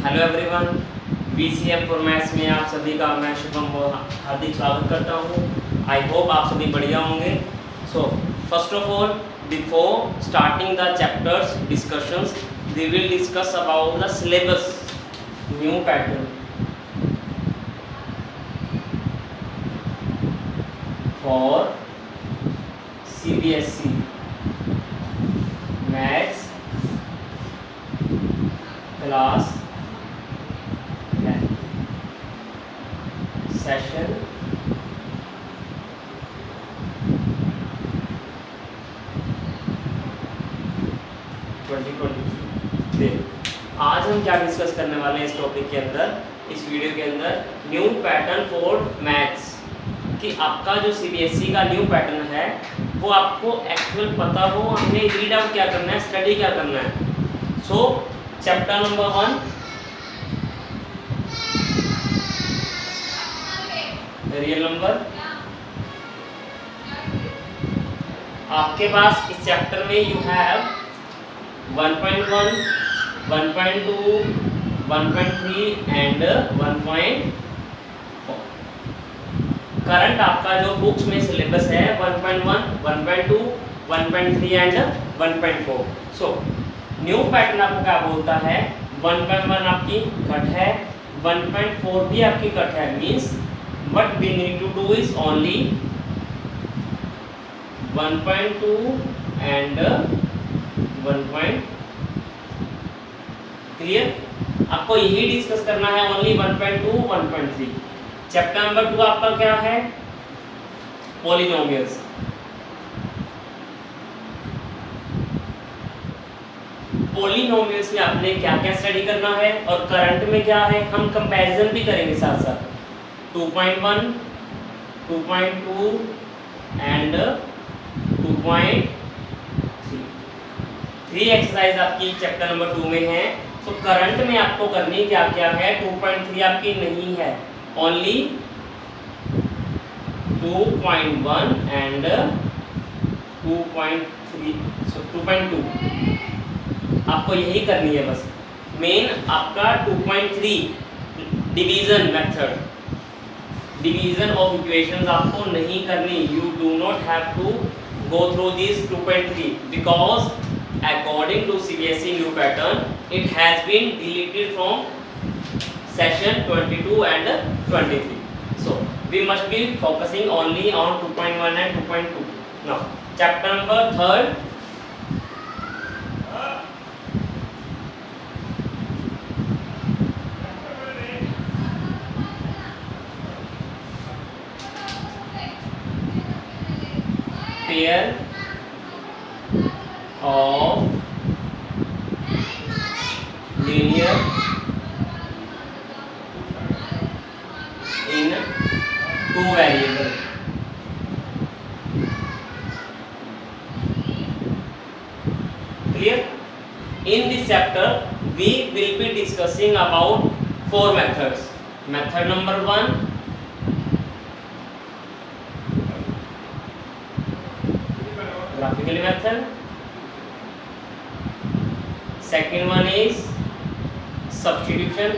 Hello everyone, VCM for maths में आप सभी का मैं शुभम हार्दिक स्वागत करता हूँ। आई होप आप सभी बढ़िया होंगे। So first of all, before starting the chapters discussions, we will discuss about the syllabus new pattern for CBSE maths class session 2023। आज हम क्या डिस्कस करने वाले हैं इस टॉपिक के अंदर, इस वीडियो के अंदर, न्यू पैटर्न फॉर मैथ्स। कि आपका जो CBSE का न्यू पैटर्न है वो आपको एक्चुअल पता हो, हमने रीड आउट क्या करना है, स्टडी क्या करना है। सो चैप्टर नंबर 1, रियल नंबर। आपके पास इस चैप्टर में यू हैव 1.1, 1.2, 1.3 एंड 1.4। करंट आपका जो बुक्स में सिलेबस है 1.1, 1.2, 1.3 एंड 1.4। सो न्यू पैटर्न आपको क्या बोलता है, 1.1 आपकी कट है, 1.4 भी आपकी कट है। Means what we need to do is only 1.2 and 1. Clear? आपको यही डिस्कस करना है, ओनली 1.2, 1.3। चैप्टर नंबर 2 आपका क्या है, पॉलिनोमियल्स। पॉलिनोमियल्स में आपने क्या क्या स्टडी करना है और करंट में क्या है, हम कंपैरिजन भी करेंगे साथ साथ। 2.1, 2.2 एंड 2.3। 3 एक्सरसाइज आपकी चैप्टर नंबर 2 में है। तो करंट में आपको करनी क्या क्या है, 2.3 आपकी नहीं है, ओनली 2.1 एंड 2.3, 2.2 आपको यही करनी है बस। मेन आपका 2.3 division method, division of equations आपको नहीं करनी। You do not have to go through this 2.3 because according to CBSE new pattern it has been deleted from session 22 and 23। So we must be focusing only on 2.1 and 2.2। Now chapter number 3, pair of linear in 2 variable। Clear? In this chapter we will be discussing about 4 methods। Method number 1, graphical method। Second one is substitution।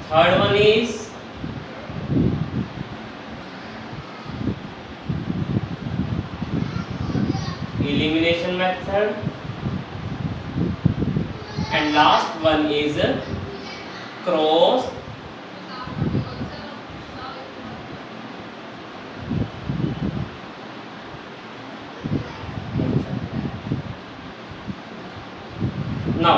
Third one is elimination method and last one is cross now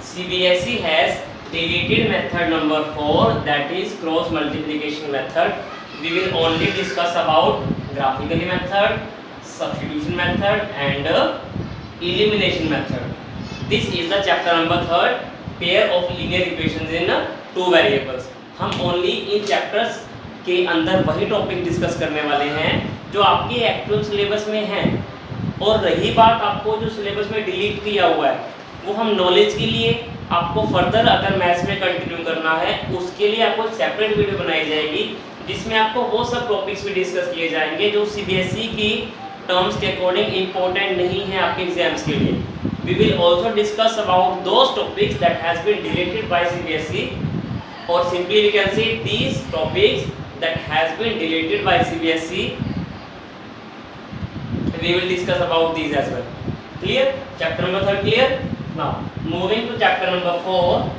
CBSE has deleted method number 4, that is cross multiplication method। We will only discuss about graphical method, substitution method and elimination method। This is the chapter number 3, pair of linear equations in 2 variables। हम only इन chapters के अंदर वही topic discuss करने वाले हैं जो आपके actual syllabus में हैं। और रही बात आपको जो सिलेबस में डिलीट किया हुआ है वो हम नॉलेज के लिए, आपको फर्दर अगर मैथ्स में कंटिन्यू करना है उसके लिए आपको सेपरेट वीडियो बनाई जाएगी जिसमें आपको वो सब टॉपिक्स भी डिस्कस किए जाएंगे जो CBSE की टर्म्स के अकॉर्डिंग इंपॉर्टेंट नहीं है आपके एग्जाम्स के लिए. We will also discuss about those topics that has been deleted by CBSE, or simply we can say these topics that has been deleted by CBSE. We will discuss about these as well. Clear? Chapter number 3 clear? Now moving to chapter number 4.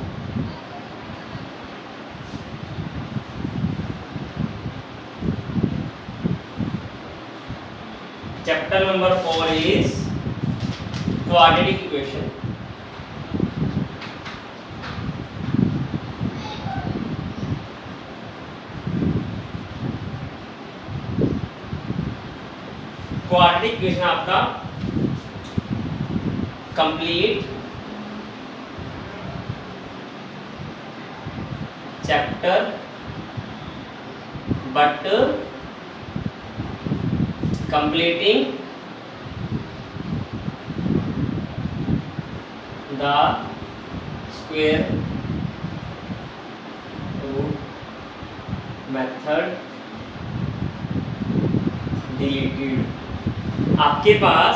Chapter number 4 is quadratic equation. Quadratic equation आपका complete chapter but completing the square root method deleted. आपके पास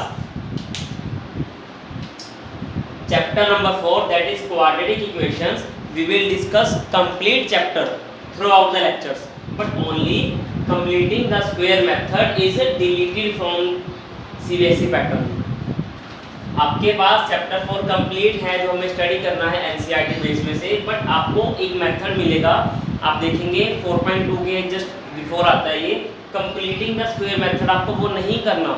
chapter number 4 that is quadratic equations. We will discuss complete chapter throughout the lectures, but only completing the square method is deleted from CBSE pattern. आपके पास chapter 4 complete है जो हमें study करना है NCERT base में से, बट आपको एक मेथड मिलेगा. आप देखेंगे 4.2 के जस्ट बिफोर आता है ये कंप्लीटिंग द स्क्वायर मेथड. आपको वो नहीं करना,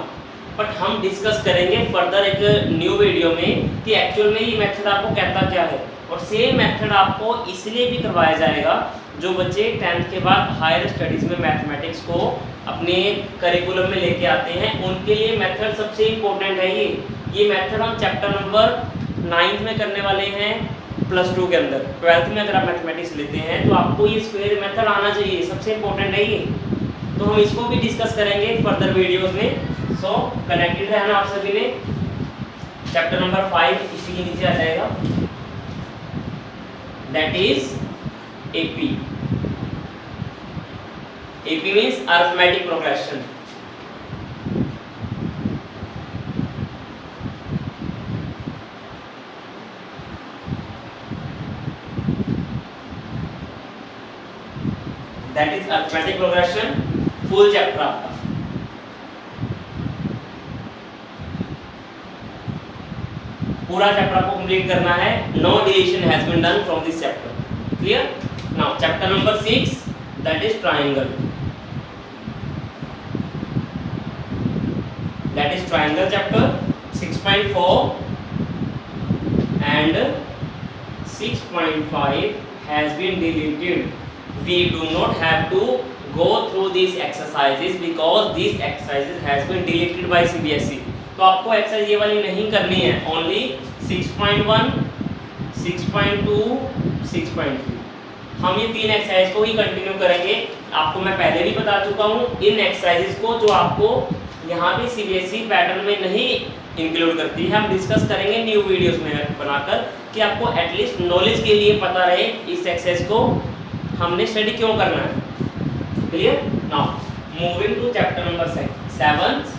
बट हम डिस्कस करेंगे फर्दर एक न्यू वीडियो में कि एक्चुअल में ये मेथड आपको कहता क्या है. और सेम मेथड आपको इसलिए भी करवाया जाएगा जो बच्चे 10th के बाद हायर स्टडीज़ में मैथमेटिक्स को अपने करिकुलम में लेके आते हैं, उनके लिए मेथड सबसे इम्पोर्टेंट है. ये मेथड हम चैप्टर नंबर 9th में करने वाले हैं +2 के अंदर. 12th में अगर आप मैथमेटिक्स लेते हैं तो आपको ये स्क्वायर मेथड आना चाहिए, सबसे इम्पोर्टेंट है ये. तो हम इसको भी डिस्कस करेंगे फर्दर वीडियोज़ में. सो कनेक्टेड रहना आप सभी ने. चैप्टर नंबर 5 इसी के नीचे आ जाएगा, that is AP. AP means arithmetic progression. That is arithmetic progression. Full chapter आपका. पूरा चैप्टर आपको कंप्लीट करना है. No deletion has been done from this chapter. Clear? Now chapter number 6, that is triangle. That is triangle chapter 6.4 and 6.5 has been deleted. We do not have to go through these exercises because these exercises has been deleted by CBSE. तो आपको exercise ये वाली नहीं करनी है. Only 6.1, 6.2, 6.3 हम ये 3 exercise को ही कंटिन्यू करेंगे. आपको मैं पहले भी बता चुका हूँ इन एक्सरसाइजेस को जो आपको यहाँ पे CBSE पैटर्न में नहीं इंक्लूड करती है. हम डिस्कस करेंगे न्यू वीडियोस में बनाकर कि आपको एटलीस्ट नॉलेज के लिए पता रहे इस एक्सरसाइज को हमने स्टडी क्यों करना है. Clear? Now moving to chapter number 7,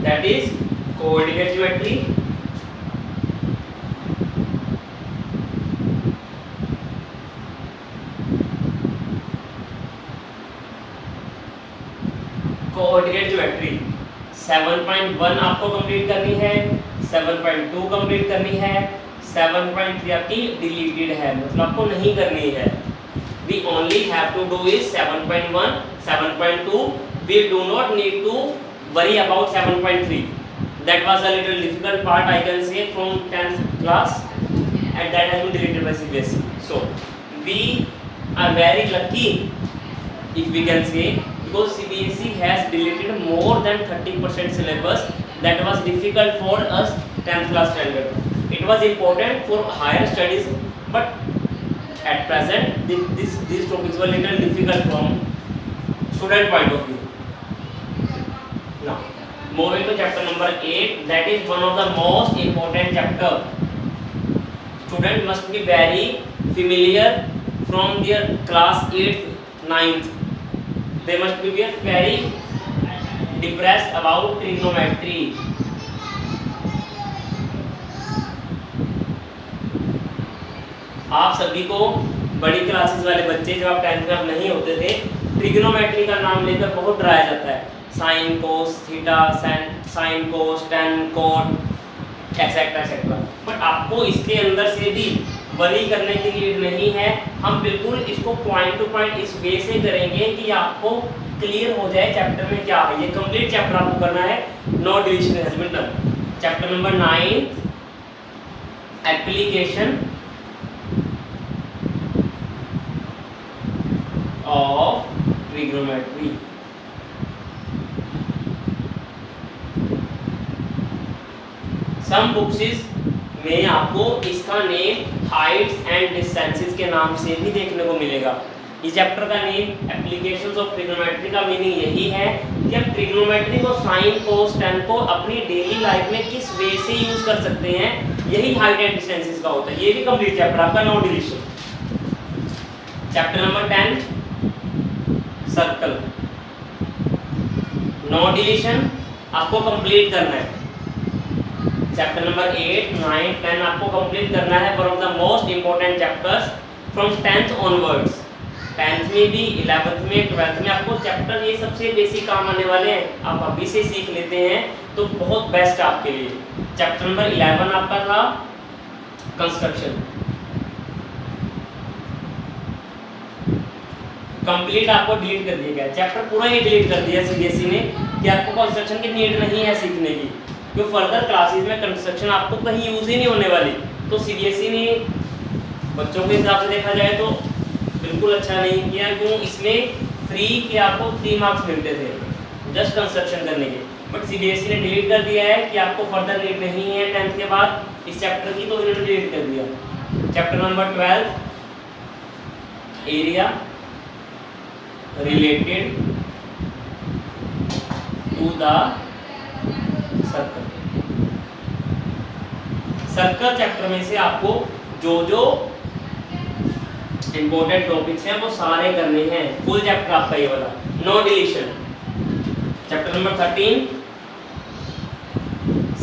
that is coordinate geometry. Coordinate geometry 7.1 आपको कंप्लीट करनी है, 7.2 कंप्लीट करनी है, 7.3 आपकी डिलीटेड है, मतलब आपको नहीं करनी है. We only have to do is 7.1, 7.2. We do not need to worry about 7.3. That was a little difficult part, I can say, from 10th class, and that has been deleted by CBSE. So we are very lucky, if we can say, because CBSE has deleted more than 30% syllabus that was difficult for us 10th class standard. It was important for higher studies, but at present these topics were little difficult from student point of view. Now moving to chapter number 8, that is one of the most important chapter. Student must be very familiar from their class 8th, 9th, they must be very depressed about trigonometry. आप सभी को बड़ी classes वाले बच्चे जब आप 10th में आप नहीं होते थे, ट्रिग्नोमेट्री का नाम लेकर बहुत डराया जाता है, sine cos theta, sine cos ten coat etcetera etcetera. But आपको इसके अंदर से भी वरी करने की नीड नहीं है। हम बिल्कुल इसको पॉइंट टू पॉइंट इस वे से करेंगे कि आपको क्लियर हो जाए चैप्टर में क्या है। ये कंप्लीट चैप्टर आपको करना है, no division has been done. Chapter number 9, application of trigonometry. Some books में आपको इसका नेम हाइट्स एंड डिस्टेंसेस के नाम से भी देखने को मिलेगा। इस चैप्टर का नेम एप्लीकेशंस ऑफ ट्रिग्नोमेट्री का मीनिंग यही है कि आप ट्रिग्नोमेट्री को, साइन कोस टेन को अपनी डेली लाइफ में किस वे से यूज कर सकते हैं, यही हाइट एंड डिस्टेंसेस का होता है। ये भी कंप्लीट चैप्टर आपका, no division. Chapter number 10, circle. No division आपको कंप्लीट करना है। चैप्टर नंबर 8, 9, 10 आपको कंप्लीट करना है। One of the most important chapters from 10th onwards. 10th में भी, 11th में, 12th में आपको चैप्टर ये सबसे बेसिक काम आने वाले हैं। आप अभी से सीख लेते हैं तो बहुत बेस्ट है आपके लिए। चैप्टर नंबर 11 आपका था कंस्ट्रक्शन। कंप्लीट आपको डिलीट कर दिया गया, चैप्टर पूरा ही डिलीट कर दिया सीबीएसई ने कि आपको कंस्ट्रक्शन की नीड नहीं है सीखने की, क्योंकि फर्दर क्लासेस में कंस्ट्रक्शन आपको कहीं यूज ही नहीं होने वाली। तो सीबीएसई ने बच्चों के हिसाब से देखा जाए तो बिल्कुल अच्छा नहीं किया, क्यों? इसमें फ्री के आपको 3 मार्क्स मिलते थे जस्ट कंस्ट्रक्शन करने के, बट सीबीएसई ने डिलीट कर दिया है कि आपको फर्दर नीड नहीं है 10th के बाद इस चैप्टर की, तो इन्होंने डिलीट कर दिया। Chapter number 12, area related to the circle. Circle chapter में से आपको जो जो इंपॉर्टेंट टॉपिक्स हैं वो सारे करने हैं। फुल चैप्टर आपका ये वाला, no deletion. Chapter number 13,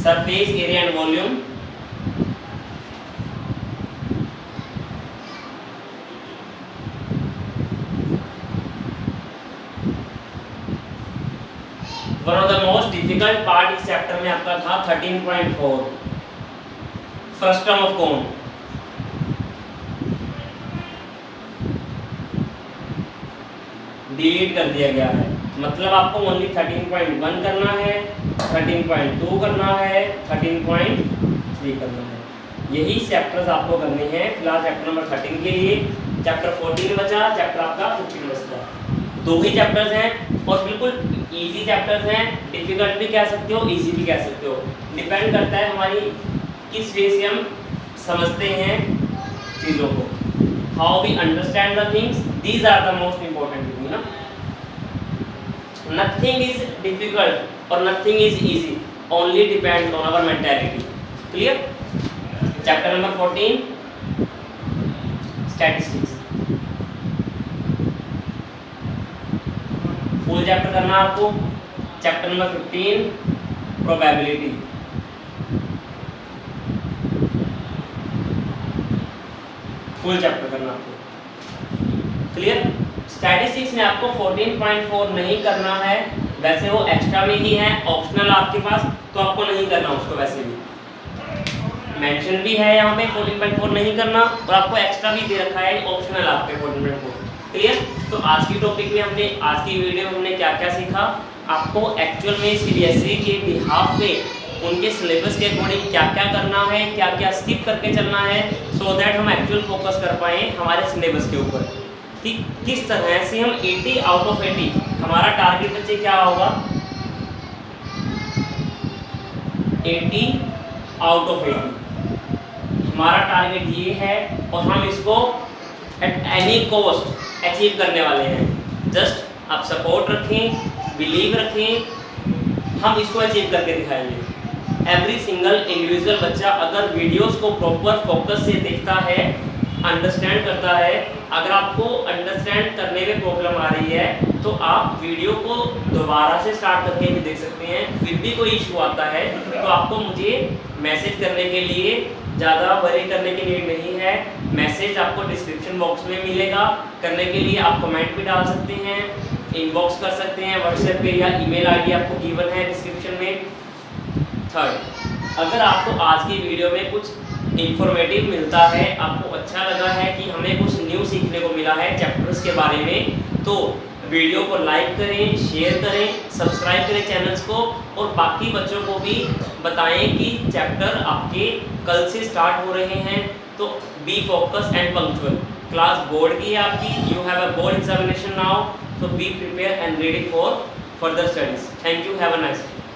surface area and volume. One of the most difficult part इस चैप्टर में आपका था 13.4, first term of cone. Delete कर दिया गया है, मतलब आपको ओनली 13.1 करना है, 13.2 करना है, 13.3 करना है। यही चैप्टर्स आपको करने हैं फिलहाल चैप्टर नंबर 13 के लिए। चैप्टर 14 बचा, चैप्टर आपका 15 बचता। 2 ही चैप्टर्स हैं और बिल्कुल इजी चैप्टर्स हैं। डिफिकल्ट भी कह सकते हो, इजी भी कह सकते हो, डिपेंड करता है हमारी किस वे से हम समझते हैं चीज़ों को, how we understand the things, these are the most important thing ना। नथिंग इज डिफिकल्ट और nothing is easy, only depend on our mentality. Clear? Chapter number 14, statistics. Full chapter करना आपको। Chapter number 15, probability. Full chapter करना आपको। Clear? Statistics में आपको 14.4 नहीं करना है, वैसे वो एक्स्ट्रा में ही है, ऑप्शनल आपके पास, तो आपको नहीं करना उसको। वैसे भी मेंशन भी है यहाँ पे 14.4 नहीं करना, और आपको एक्स्ट्रा भी दे रखा है ऑप्शनल आपके 14.4। क्लियर? तो आज की टॉपिक में हमने, आज की वीडियो में हमने क्या क्या सीखा, आपको एक्चुअल में सीबीएसई के बिहाफ पे उनके सिलेबस के अकॉर्डिंग क्या क्या करना है, क्या क्या स्किप करके चलना है, सो दैट हम एक्चुअल फोकस कर पाएँ हमारे सिलेबस के ऊपर कि किस तरह से हम 80 आउट ऑफ 80, हमारा टारगेट बच्चे क्या होगा, 80 आउट ऑफ 80 हमारा टारगेट ये है, और हम इसको एट एनी कॉस्ट अचीव करने वाले हैं। जस्ट आप सपोर्ट रखें, बिलीव रखें, हम इसको अचीव करके दिखाएंगे। एवरी सिंगल इंडिविजुअल बच्चा अगर वीडियोस को प्रॉपर फोकस से देखता है अंडरस्टैंड करता है। अगर आपको अंडरस्टैंड करने में प्रॉब्लम आ रही है तो आप वीडियो को दोबारा से स्टार्ट करके भी देख सकते हैं। फिर भी कोई इशू आता है तो आपको मुझे मैसेज करने के लिए ज़्यादा वरी करने की नीड नहीं है। मैसेज आपको डिस्क्रिप्शन बॉक्स में मिलेगा, करने के लिए आप कमेंट भी डाल सकते हैं, इनबॉक्स कर सकते हैं व्हाट्सएप पे, या ईमेल आईडी आपको गिवन है डिस्क्रिप्शन में। थर्ड, अगर आपको आज की वीडियो में कुछ इंफॉर्मेटिव मिलता है, आपको अच्छा लगा है कि हमें कुछ न्यू सीखने को मिला है चैप्टर्स के बारे में, तो वीडियो को लाइक करें, शेयर करें, सब्सक्राइब करें चैनल्स को, और बाकी बच्चों को भी बताएं कि चैप्टर आपके कल से स्टार्ट हो रहे हैं। तो B focus and punctual. Class board की है आपकी, you have a board examination now, so be prepared and ready for further studies. Thank you, have a nice day.